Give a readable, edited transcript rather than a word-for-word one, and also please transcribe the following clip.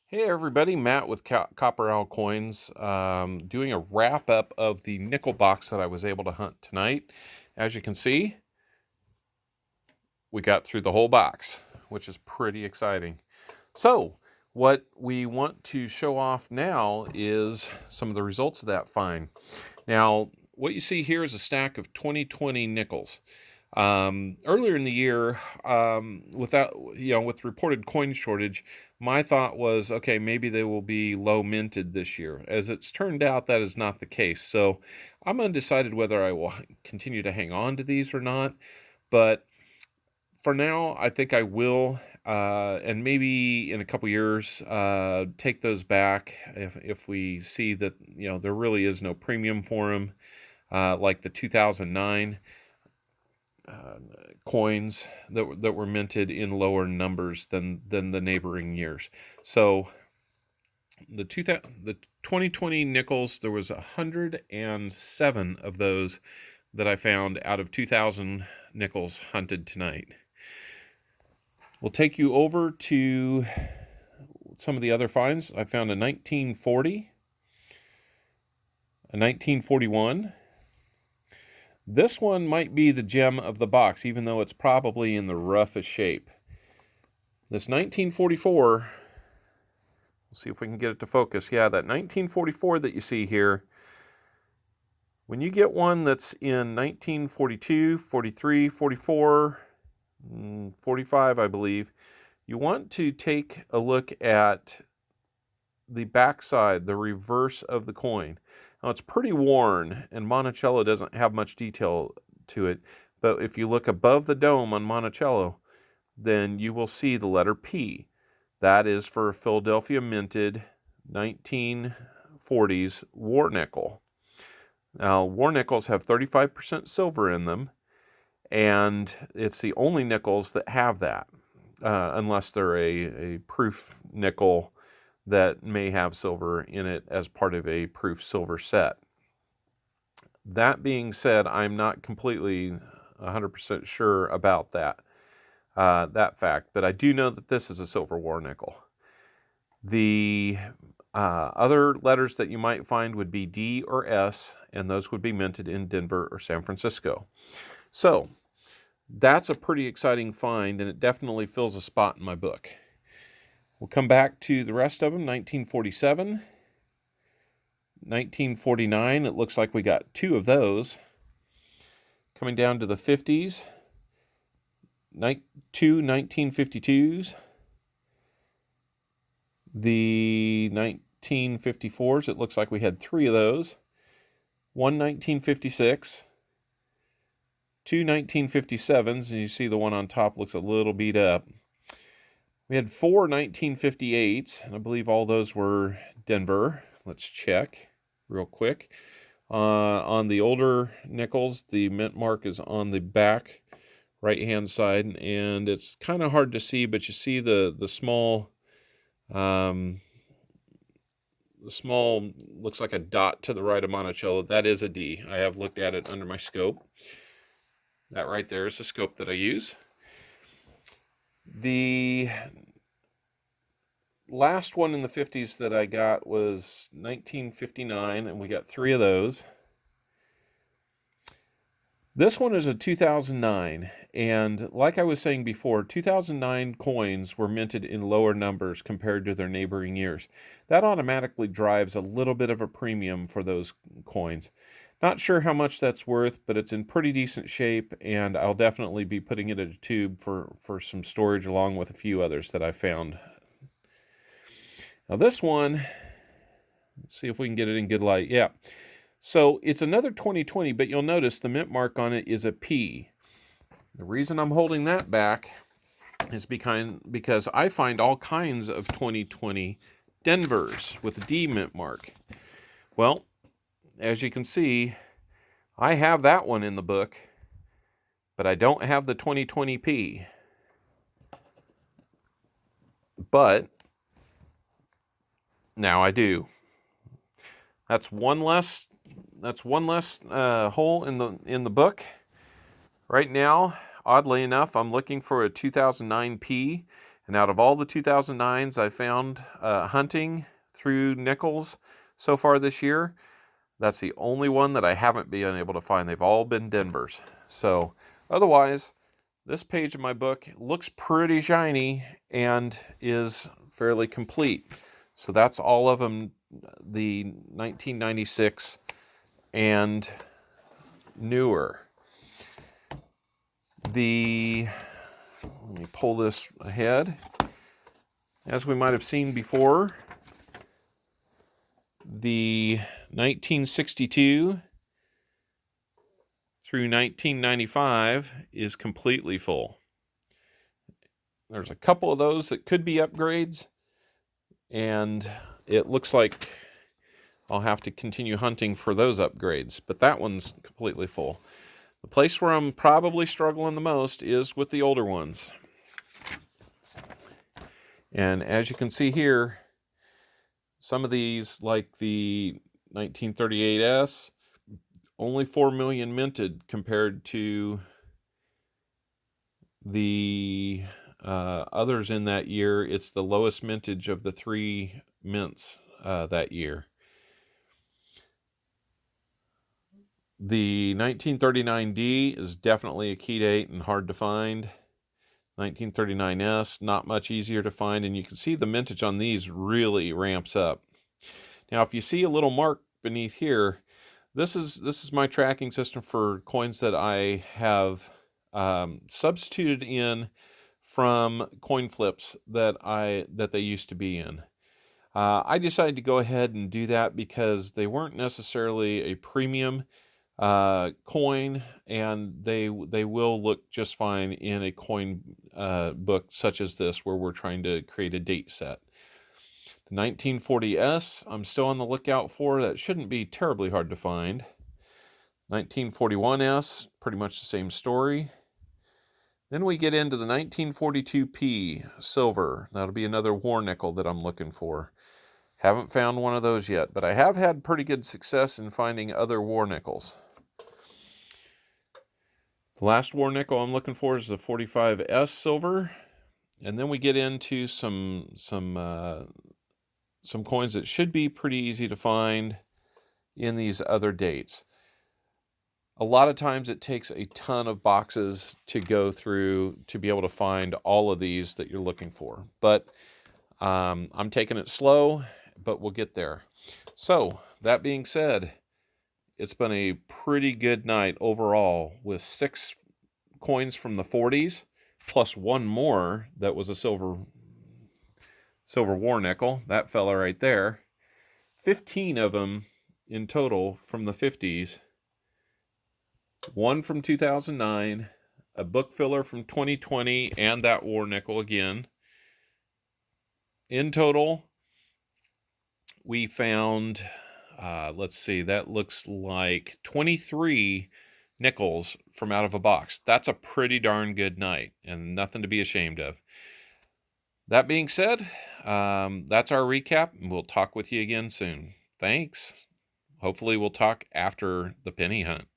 Hey everybody, Matt with Copper Owl Coins, doing a wrap up of the nickel box that I was able to hunt tonight. As you can see, we got through the whole box, which is pretty exciting. So, what we want to show off now is some of the results of that find. Now, what you see here is a stack of 2020 nickels. Earlier in the year, with reported coin shortage, my thought was, okay, maybe they will be low minted this year. As it's turned out, that is not the case. So I'm undecided whether I will continue to hang on to these or not. But for now, I think I will. And maybe in a couple years, take those back if we see that there really is no premium for them, like the 2009 coins that were minted in lower numbers than the neighboring years. So the 2020 nickels, there was 107 of those that I found out of 2,000 nickels hunted tonight. We'll take you over to some of the other finds. I found a 1940, a 1941. This one might be the gem of the box, even though it's probably in the roughest shape. This 1944, we'll see if we can get it to focus. Yeah, that 1944 that you see here, when you get one that's in 1942, 43, 44, 45, I believe, you want to take a look at the backside, the reverse of the coin. Now, it's pretty worn, and Monticello doesn't have much detail to it, but if you look above the dome on Monticello, then you will see the letter P. That is for a Philadelphia minted 1940s war nickel. Now, war nickels have 35% silver in them, and it's the only nickels that have that, unless they're a proof nickel that may have silver in it as part of a proof silver set. That being said, I'm not completely 100% sure about that fact, but I do know that this is a silver war nickel. The other letters that you might find would be D or S, and those would be minted in Denver or San Francisco. So that's a pretty exciting find, and it definitely fills a spot in my book. We'll come back to the rest of them. 1947, 1949. It looks like we got two of those. Coming down to the 50s, two 1952s. The 1954s, it looks like we had three of those. One 1956, two 1957s, and you see the one on top looks a little beat up. We had four 1958s, and I believe all those were Denver. Let's check real quick. On the older nickels, the mint mark is on the back right-hand side, and it's kind of hard to see, but you see the small, looks like a dot to the right of Monticello. That is a D. I have looked at it under my scope. That right there is the scope that I use. The last one in the 50s that I got was 1959, and we got three of those. This one is a 2009, and like I was saying before, 2009 coins were minted in lower numbers compared to their neighboring years. That automatically drives a little bit of a premium for those coins. Not sure how much that's worth, but it's in pretty decent shape, and I'll definitely be putting it in a tube for some storage along with a few others that I found. Now this one, let's see if we can get it in good light. Yeah. So it's another 2020, but you'll notice the mint mark on it is a P. The reason I'm holding that back is because I find all kinds of 2020 Denvers with a D mint mark. Well, as you can see, I have that one in the book, but I don't have the 2020 P. But now I do. That's one less hole in the book. Right now, oddly enough, I'm looking for a 2009 P, And out of all the 2009s I found hunting through nickels so far this year, that's the only one that I haven't been able to find. They've all been Denvers. So otherwise, this page of my book looks pretty shiny and is fairly complete. So that's all of them, the 1996 and newer. Let me pull this ahead. As we might have seen before, the 1962 through 1995 is completely full. There's a couple of those that could be upgrades, and it looks like I'll have to continue hunting for those upgrades, but that one's completely full. The place where I'm probably struggling the most is with the older ones. And as you can see here, some of these, like the 1938S, only 4 million minted compared to the others in that year. It's the lowest mintage of the 3 mints that year. The 1939D is definitely a key date and hard to find. 1939S, not much easier to find, and you can see the mintage on these really ramps up. Now, if you see a little mark beneath here, this is my tracking system for coins that I have substituted in from coin flips that they used to be in. I decided to go ahead and do that because they weren't necessarily a premium coin, and they will look just fine in a coin book such as this, where we're trying to create a date set. The 1940S, I'm still on the lookout for. That shouldn't be terribly hard to find. 1941S, pretty much the same story. Then we get into the 1942P silver. That'll be another war nickel that I'm looking for. Haven't found one of those yet, but I have had pretty good success in finding other war nickels. The last war nickel I'm looking for is the 45S silver. And then we get into some coins that should be pretty easy to find in these other dates. A lot of times it takes a ton of boxes to go through to be able to find all of these that you're looking for. But I'm taking it slow, but we'll get there. So that being said, it's been a pretty good night overall, with 6 coins from the 40s, plus one more that was a silver war nickel, that fella right there. 15 of them in total from the 50s. One from 2009, a book filler from 2020, and that war nickel again. In total, we found, let's see, that looks like 23 nickels from out of a box. That's a pretty darn good night, and nothing to be ashamed of. That being said, that's our recap, and we'll talk with you again soon. Thanks. Hopefully we'll talk after the penny hunt.